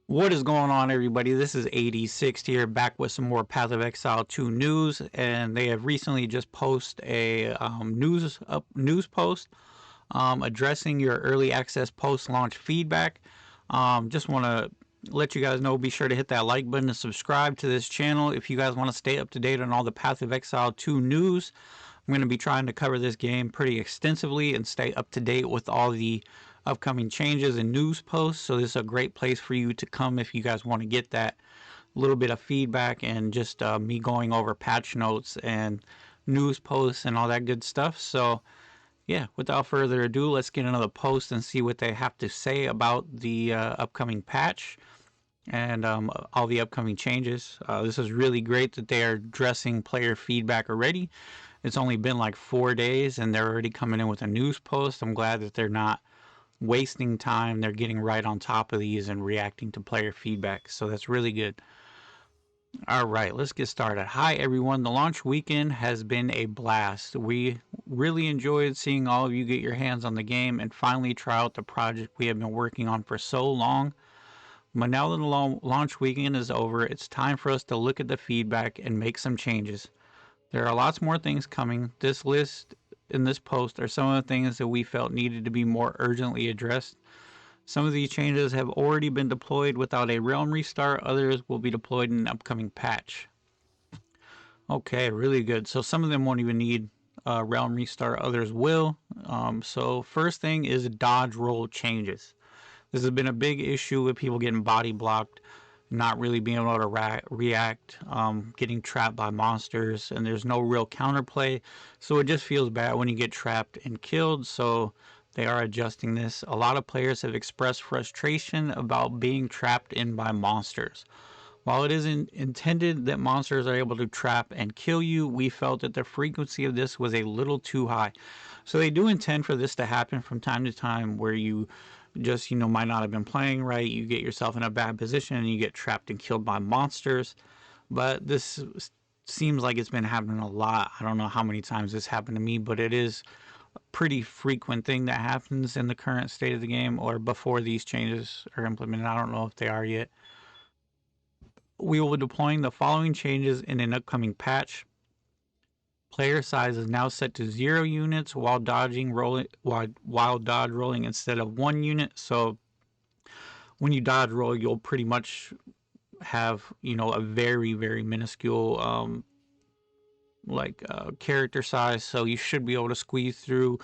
What is going on, everybody? This is 86 here, back with some more Path of Exile 2 news, and they have recently just posted a news post addressing your early access post-launch feedback. Just want to let you guys know, be sure to hit that like button and subscribe to this channel if you guys want to stay up to date on all the Path of Exile 2 news. I'm going to be trying to cover this game pretty extensively and stay up to date with all the upcoming changes and news posts. So this is a great place for you to come if you guys want to get that little bit of feedback and just me going over patch notes and news posts and all that good stuff. So yeah, without further ado, let's get into the post and see what they have to say about the upcoming patch and all the upcoming changes. This is really great that they are addressing player feedback already. It's only been like 4 days and they're already coming in with a news post. I'm glad that they're not wasting time. They're getting right on top of these and reacting to player feedback. So that's really good. All right, let's get started. Hi, everyone. The launch weekend has been a blast. We really enjoyed seeing all of you get your hands on the game and finally try out the project we have been working on for so long. But now that the launch weekend is over, it's time for us to look at the feedback and make some changes. There are lots more things coming. This list in this post are some of the things that we felt needed to be more urgently addressed. Some of these changes have already been deployed without a realm restart. Others will be deployed in an upcoming patch. Okay, really good. So some of them won't even need realm restart. Others will. So first thing is dodge roll changes. This has been a big issue with people getting body blocked, not really being able to react, getting trapped by monsters, and there's no real counterplay. So it just feels bad when you get trapped and killed. So they are adjusting this. A lot of players have expressed frustration about being trapped in by monsters. While it isn't intended that monsters are able to trap and kill you, we felt that the frequency of this was a little too high. So they do intend for this to happen from time to time where you just, might not have been playing right, you get yourself in a bad position and you get trapped and killed by monsters. But this seems like it's been happening a lot. I don't know how many times this happened to me, but it is a pretty frequent thing that happens in the current state of the game or before these changes are implemented. I don't know if they are yet. We will be deploying the following changes in an upcoming patch. Player size is now set to 0 units while dodge rolling instead of 1 unit. So when you dodge roll, you'll pretty much have a very, very minuscule character size. So you should be able to squeeze through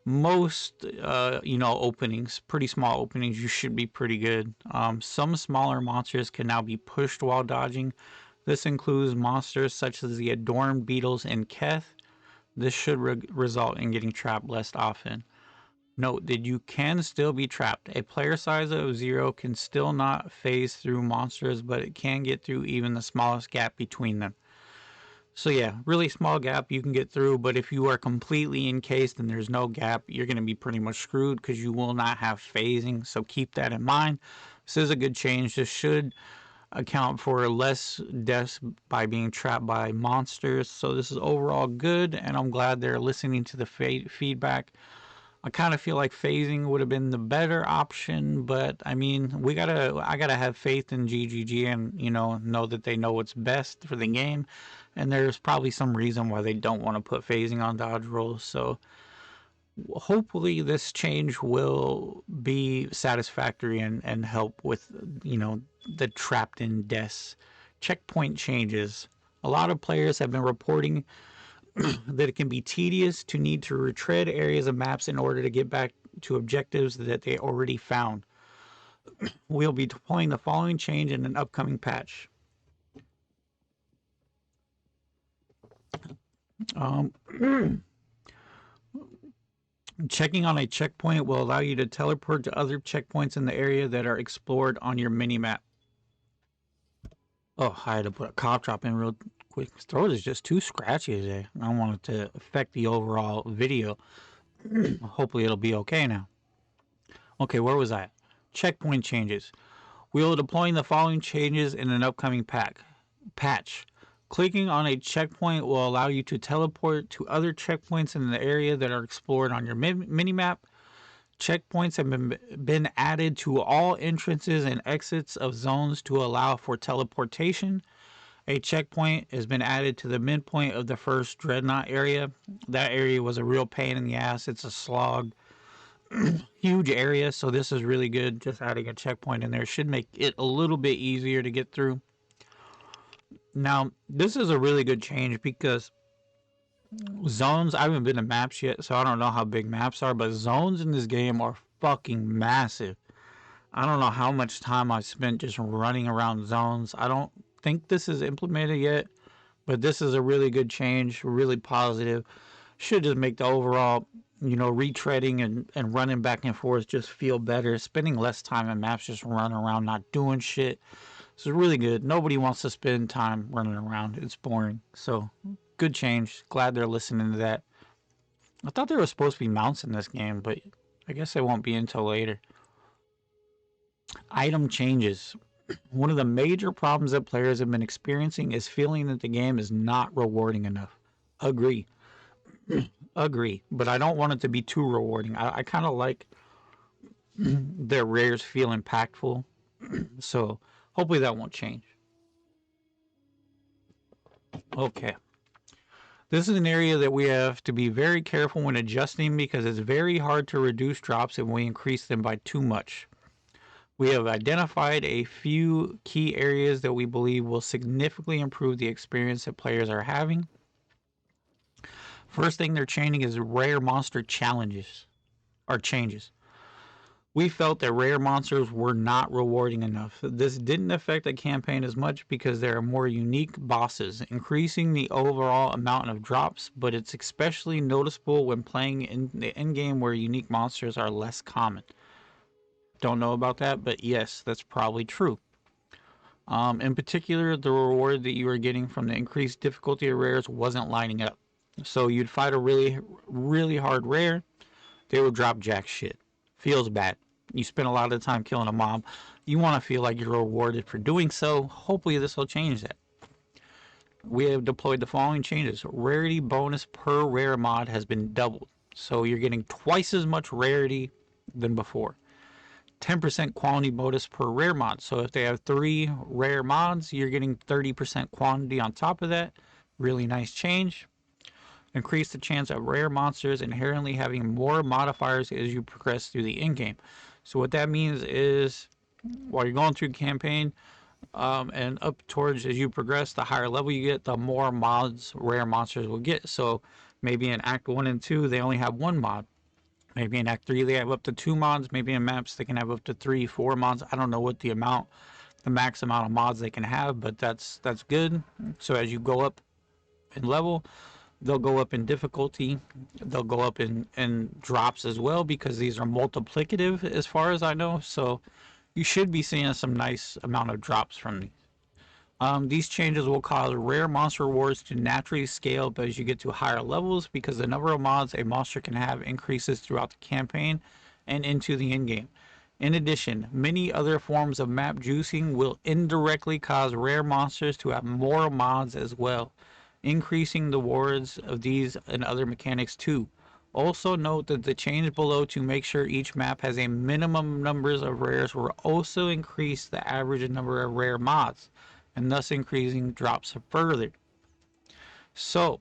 most openings, pretty small openings. You should be pretty good. Some smaller monsters can now be pushed while dodging. This includes monsters such as the adorned beetles and Keth. This should result in getting trapped less often. Note that you can still be trapped. A player size of 0 can still not phase through monsters, but it can get through even the smallest gap between them. So yeah, really small gap you can get through, but if you are completely encased and there's no gap, you're going to be pretty much screwed because you will not have phasing. So keep that in mind. This is a good change. This should account for less deaths by being trapped by monsters. So this is overall good, and I'm glad they're listening to the feedback. I kind of feel like phasing would have been the better option, but I mean, I gotta have faith in GGG and know that they know what's best for the game, and there's probably some reason why they don't want to put phasing on dodge rolls. So hopefully this change will be satisfactory and help with the trapped in deaths. Checkpoint changes. A lot of players have been reporting that it can be tedious to need to retread areas of maps in order to get back to objectives that they already found. We'll be deploying the following change in an upcoming patch. Checking on a checkpoint will allow you to teleport to other checkpoints in the area that are explored on your minimap. Oh, I had to put a cough drop in real quick. His throat is just too scratchy today. I don't want it to affect the overall video. Hopefully it'll be okay now. Okay, where was I? Checkpoint changes. We will be deploying the following changes in an upcoming patch. Clicking on a checkpoint will allow you to teleport to other checkpoints in the area that are explored on your minimap. Checkpoints have been added to all entrances and exits of zones to allow for teleportation. A checkpoint has been added to the midpoint of the first Dreadnought area. That area was a real pain in the ass. It's a slog, huge area, so this is really good. Just adding a checkpoint in there should make it a little bit easier to get through. Now, this is a really good change because zones, I haven't been to maps yet, so I don't know how big maps are, but zones in this game are fucking massive. I don't know how much time I've spent just running around zones. I don't think this is implemented yet, but this is a really good change, really positive. Should just make the overall, retreading and running back and forth just feel better. Spending less time in maps just running around, not doing shit. This is really good. Nobody wants to spend time running around. It's boring. So, good change. Glad they're listening to that. I thought there was supposed to be mounts in this game, but I guess they won't be until later. Item changes. One of the major problems that players have been experiencing is feeling that the game is not rewarding enough. Agree. Agree. But I don't want it to be too rewarding. I kind of like their rares feel impactful. So hopefully that won't change. Okay. This is an area that we have to be very careful when adjusting because it's very hard to reduce drops if we increase them by too much. We have identified a few key areas that we believe will significantly improve the experience that players are having. First thing they're changing is rare monster challenges or changes. We felt that rare monsters were not rewarding enough. This didn't affect the campaign as much because there are more unique bosses, increasing the overall amount of drops, but it's especially noticeable when playing in the end game where unique monsters are less common. Don't know about that, but yes, that's probably true. In particular, the reward that you were getting from the increased difficulty of rares wasn't lining up. So you'd fight a really, really hard rare, they would drop jack shit. Feels bad. You spend a lot of time killing a mob. You want to feel like you're rewarded for doing so. Hopefully this will change that. We have deployed the following changes. Rarity bonus per rare mod has been doubled. So you're getting twice as much rarity than before. 10% quantity bonus per rare mod. So if they have 3 rare mods, you're getting 30% quantity on top of that. Really nice change. Increase the chance of rare monsters inherently having more modifiers as you progress through the in-game. So what that means is while you're going through the campaign and up towards as you progress, the higher level you get, the more mods rare monsters will get. So maybe in Act 1 and 2, they only have 1 mod. Maybe in Act 3 they have up to 2 mods. Maybe in maps they can have up to 3, 4 mods. I don't know what the max amount of mods they can have, but that's good. So as you go up in level, they'll go up in difficulty. They'll go up in drops as well because these are multiplicative as far as I know. So you should be seeing some nice amount of drops from these. These changes will cause rare monster rewards to naturally scale up as you get to higher levels because the number of mods a monster can have increases throughout the campaign and into the endgame. In addition, many other forms of map juicing will indirectly cause rare monsters to have more mods as well, increasing the rewards of these and other mechanics too. Also note that the change below to make sure each map has a minimum numbers of rares will also increase the average number of rare mods, and thus increasing drops further. So,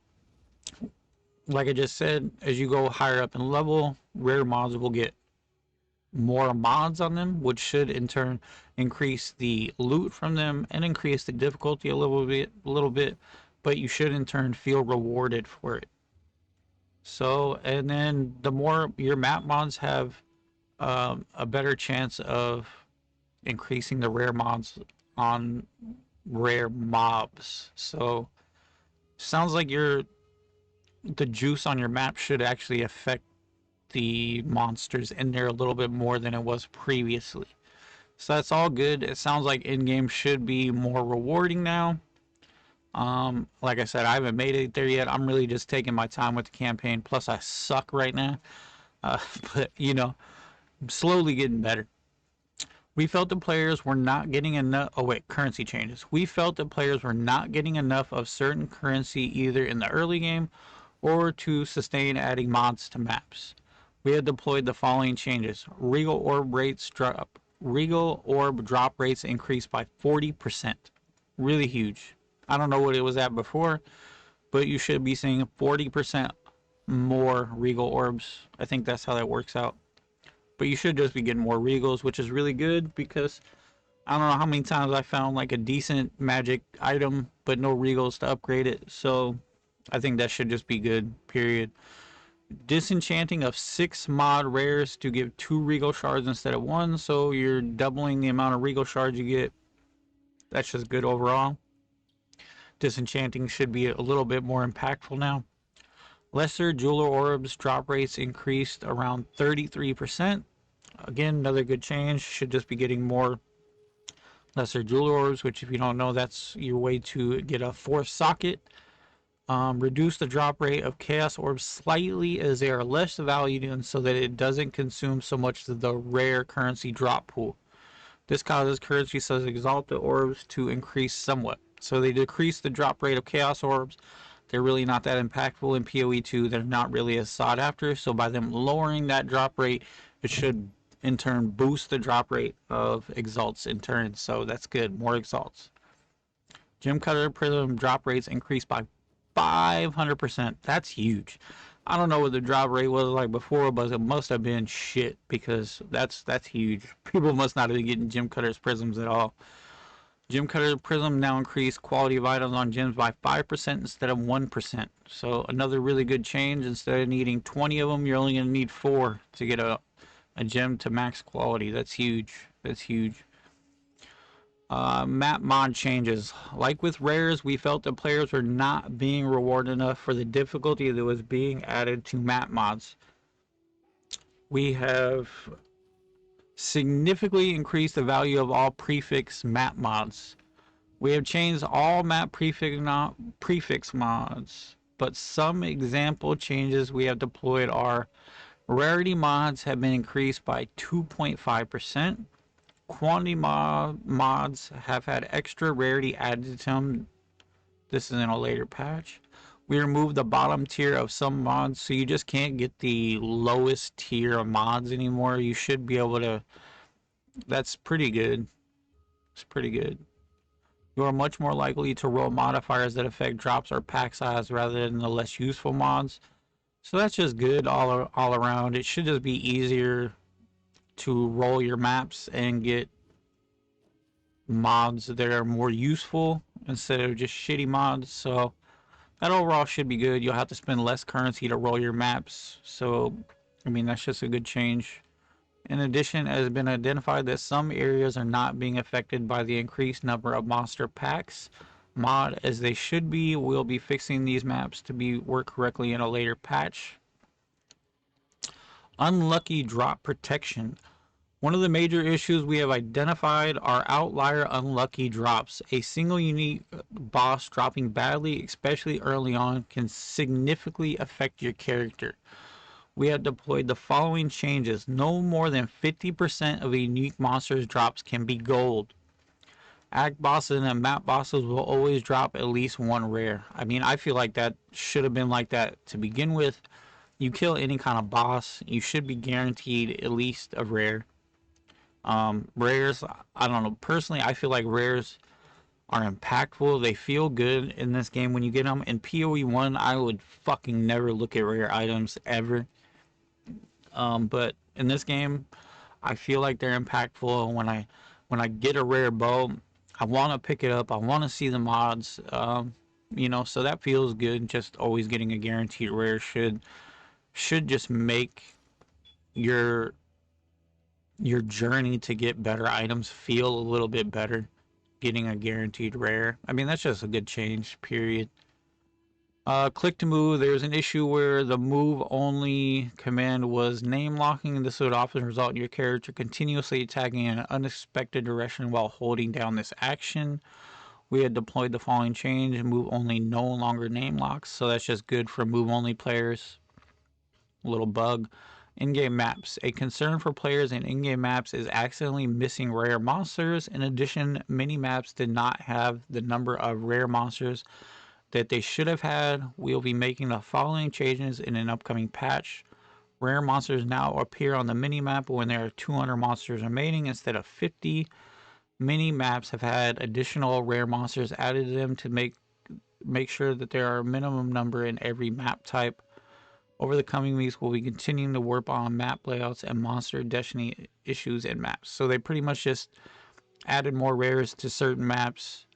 like I just said, as you go higher up in level, rare mods will get more mods on them, which should in turn increase the loot from them and increase the difficulty a little bit, but you should in turn feel rewarded for it. So, and then the more your map mods have a better chance of increasing the rare mods on rare mobs. So sounds like the juice on your map should actually affect the monsters in there a little bit more than it was previously. So that's all good. It sounds like in-game should be more rewarding now. Like I said, I haven't made it there yet. I'm really just taking my time with the campaign. Plus I suck right now. But I'm slowly getting better. We felt the players were not getting enough. Oh wait, currency changes. We felt that players were not getting enough of certain currency either in the early game or to sustain adding mods to maps. We have deployed the following changes. Regal orb drop rates increased by 40%. Really huge. I don't know what it was at before, but you should be seeing 40% more Regal orbs. I think that's how that works out. But you should just be getting more Regals, which is really good because I don't know how many times I found like a decent magic item, but no Regals to upgrade it. So I think that should just be good, period. Disenchanting of 6 mod rares to give 2 Regal shards instead of 1, so you're doubling the amount of Regal shards you get. That's just good overall. Disenchanting should be a little bit more impactful now. Lesser Jeweler Orbs drop rates increased around 33%. Again, another good change. Should just be getting more Lesser Jeweler Orbs, which if you don't know, that's your way to get a 4th socket. Reduce the drop rate of Chaos Orbs slightly as they are less valued and so that it doesn't consume so much of the rare currency drop pool. This causes currency such as Exalted Orbs to increase somewhat. So they decrease the drop rate of Chaos Orbs. They're really not that impactful in PoE 2. They're not really as sought after. So by them lowering that drop rate, it should in turn boost the drop rate of Exalts in turn. So that's good. More Exalts. Gem Cutter Prism drop rates increased by 500%. That's huge. I don't know what the drop rate was like before, but it must have been shit because that's huge. People must not have been getting Gem Cutter's Prisms at all. Gem Cutter Prism now increase quality of items on gems by 5% instead of 1%. So another really good change. Instead of needing 20 of them, you're only going to need 4 to get a gem to max quality. That's huge. That's huge. Map mod changes. Like with rares, we felt that players were not being rewarded enough for the difficulty that was being added to map mods. We have significantly increased the value of all prefix map mods. We have changed all map prefix mods, but some example changes we have deployed are rarity mods have been increased by 2.5%. Quantity mods have had extra rarity added to them. This is in a later patch. We removed the bottom tier of some mods, so you just can't get the lowest tier of mods anymore. You should be able to. That's pretty good. It's pretty good. You are much more likely to roll modifiers that affect drops or pack size rather than the less useful mods. So that's just good all around. It should just be easier to roll your maps and get mods that are more useful instead of just shitty mods. So that overall should be good. You'll have to spend less currency to roll your maps. So, I mean, that's just a good change. In addition, it has been identified that some areas are not being affected by the increased number of monster packs mod as they should be. We'll be fixing these maps to work correctly in a later patch. Unlucky drop protection. One of the major issues we have identified are outlier unlucky drops. A single unique boss dropping badly, especially early on, can significantly affect your character. We have deployed the following changes. No more than 50% of a unique monster's drops can be gold. Act bosses and map bosses will always drop at least one rare. I mean, I feel like that should have been like that to begin with. You kill any kind of boss, you should be guaranteed at least a rare. Rares, I don't know. Personally, I feel like rares are impactful. They feel good in this game when you get them. In PoE 1, I would fucking never look at rare items ever. But in this game, I feel like they're impactful. When I get a rare bow, I want to pick it up. I want to see the mods. So that feels good. Just always getting a guaranteed rare should just make your journey to get better items feel a little bit better. Getting a guaranteed rare. I mean, that's just a good change, period. Click to move. There's an issue where the move only command was name locking, and this would often result in your character continuously attacking in an unexpected direction while holding down this action. We had deployed the following change. Move only no longer name locks, so that's just good for move only players. A little bug. In-game maps. A concern for players in in-game maps is accidentally missing rare monsters. In addition, many maps did not have the number of rare monsters that they should have had. We'll be making the following changes in an upcoming patch. Rare monsters now appear on the mini-map when there are 200 monsters remaining instead of 50. Mini-maps have had additional rare monsters added to them to make sure that there are a minimum number in every map type. Over the coming weeks, we'll be continuing to work on map layouts and monster destiny issues in maps. So they pretty much just added more rares to certain maps.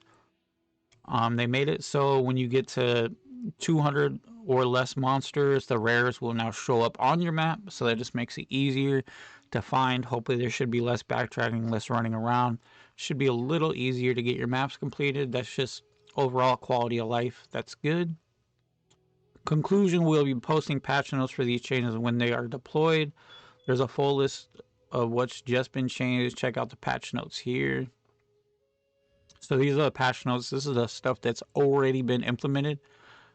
They made it so when you get to 200 or less monsters, the rares will now show up on your map. So that just makes it easier to find. Hopefully there should be less backtracking, less running around. Should be a little easier to get your maps completed. That's just overall quality of life. That's good. Conclusion, we'll be posting patch notes for these changes when they are deployed. There's a full list of what's just been changed. Check out the patch notes here. So these are the patch notes. This is the stuff that's already been implemented.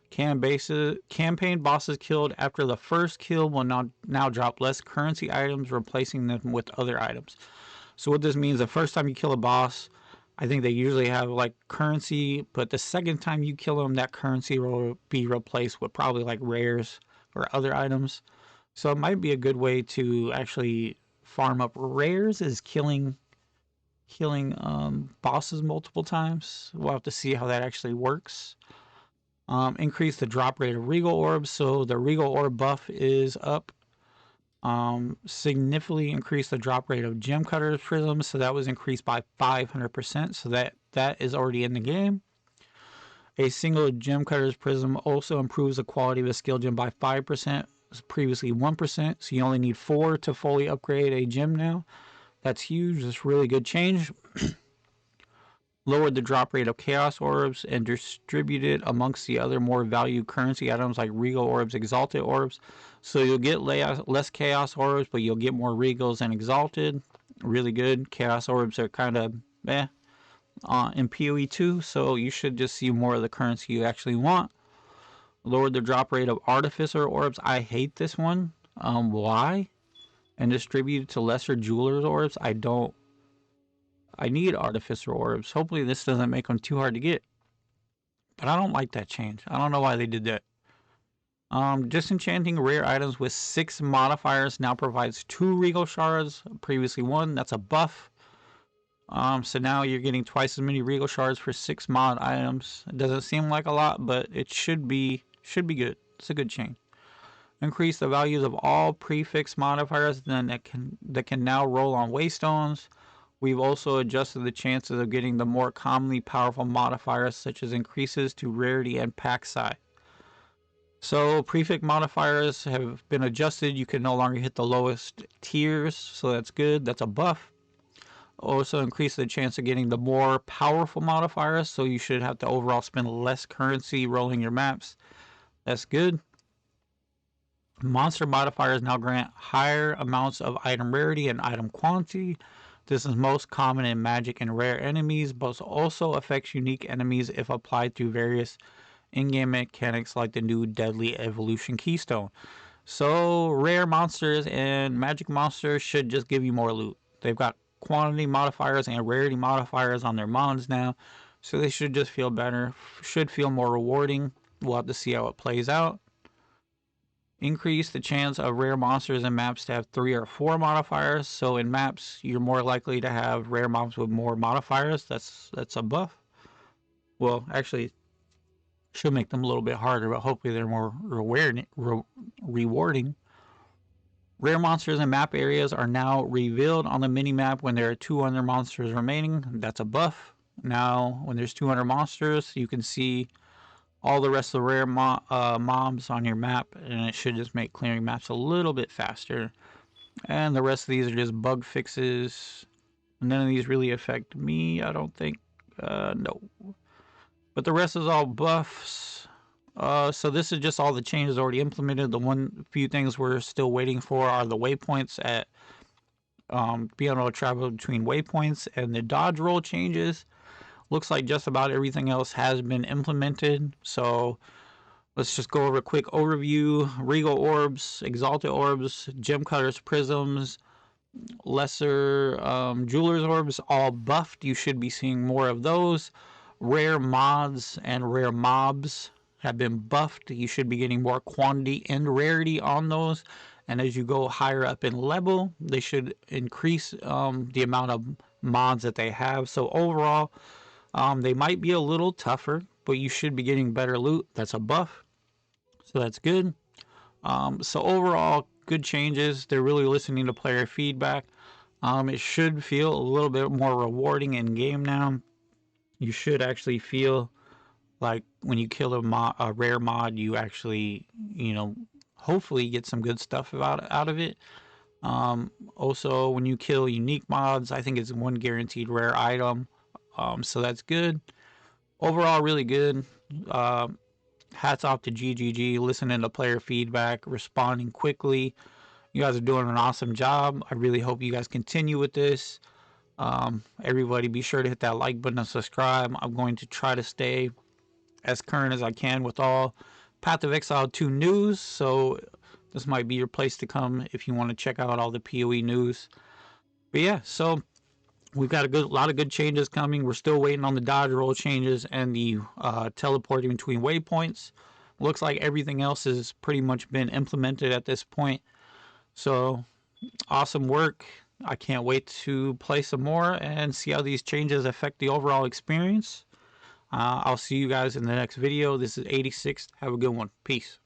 Campaign bosses killed after the first kill will now drop less currency items, replacing them with other items. So what this means, the first time you kill a boss, I think they usually have like currency, but the second time you kill them, that currency will be replaced with probably like rares or other items. So it might be a good way to actually farm up rares is killing bosses multiple times. We'll have to see how that actually works. Increase the drop rate of Regal Orbs. So the Regal Orb buff is up. Significantly increase the drop rate of Gem Cutters Prisms. So that was increased by 500%. So that is already in the game. A single Gem Cutters Prism also improves the quality of a skill gem by 5%. Previously 1%. So you only need 4 to fully upgrade a gem now. That's huge. That's really good change. Lowered the drop rate of Chaos Orbs and distributed amongst the other more valued currency items like Regal Orbs, Exalted Orbs. So you'll get less Chaos Orbs, but you'll get more Regals and Exalted. Really good. Chaos Orbs are kind of in PoE 2, so you should just see more of the currency you actually want. Lowered the drop rate of Artificer Orbs. I hate this one. Why? And distributed to lesser Jeweler's Orbs. I need Artificer Orbs. Hopefully this doesn't make them too hard to get. But I don't like that change. I don't know why they did that. Disenchanting rare items with 6 modifiers now provides 2 Regal Shards. Previously 1. That's a buff. So now you're getting twice as many Regal Shards for 6 mod items. It doesn't seem like a lot, but it should be good. It's a good change. Increase the values of all prefix modifiers that can now roll on Waystones. We've also adjusted the chances of getting the more commonly powerful modifiers such as increases to rarity and pack size. So prefix modifiers have been adjusted. You can no longer hit the lowest tiers, so that's good. That's a buff. Also increase the chance of getting the more powerful modifiers, so you should have to overall spend less currency rolling your maps. That's good. Monster modifiers now grant higher amounts of item rarity and item quantity. This is most common in magic and rare enemies, but also affects unique enemies if applied through various in-game mechanics like the new Deadly Evolution Keystone. So rare monsters and magic monsters should just give you more loot. They've got quantity modifiers and rarity modifiers on their mons now, so they should just feel better, should feel more rewarding. We'll have to see how it plays out. Increase the chance of rare monsters in maps to have 3 or 4 modifiers. So in maps, you're more likely to have rare mobs with more modifiers. That's a buff. Well, actually, should make them a little bit harder, but hopefully they're more rewarding. Rare monsters in map areas are now revealed on the mini-map when there are 200 monsters remaining. That's a buff. Now, when there's 200 monsters, you can see all the rest of the rare mobs on your map, and it should just make clearing maps a little bit faster. And the rest of these are just bug fixes. None of these really affect me, I don't think. No. But the rest is all buffs. So this is just all the changes already implemented. The few things we're still waiting for are the waypoints at being able to travel between waypoints and the dodge roll changes. Looks like just about everything else has been implemented. So let's just go over a quick overview. Regal Orbs, Exalted Orbs, Gem Cutters Prisms, lesser Jeweler's Orbs, all buffed. You should be seeing more of those. Rare mods and rare mobs have been buffed. You should be getting more quantity and rarity on those. and as you go higher up in level, they should increase the amount of mods that they have. So overall, they might be a little tougher, but you should be getting better loot. That's a buff, so that's good. So overall, good changes. They're really listening to player feedback. It should feel a little bit more rewarding in game now. You should actually feel like when you kill a rare mod, you actually, hopefully get some good stuff out of it. Also, when you kill unique mods, I think it's one guaranteed rare item. So that's good. Overall, really good. Hats off to GGG, listening to player feedback, responding quickly. You guys are doing an awesome job. I really hope you guys continue with this. Everybody, be sure to hit that like button and subscribe. I'm going to try to stay as current as I can with all Path of Exile 2 news. So this might be your place to come if you want to check out all the PoE news. But yeah, so we've got a lot of good changes coming. We're still waiting on the dodge roll changes and the teleporting between waypoints. Looks like everything else has pretty much been implemented at this point. So awesome work. I can't wait to play some more and see how these changes affect the overall experience. I'll see you guys in the next video. This is 86. Have a good one. Peace.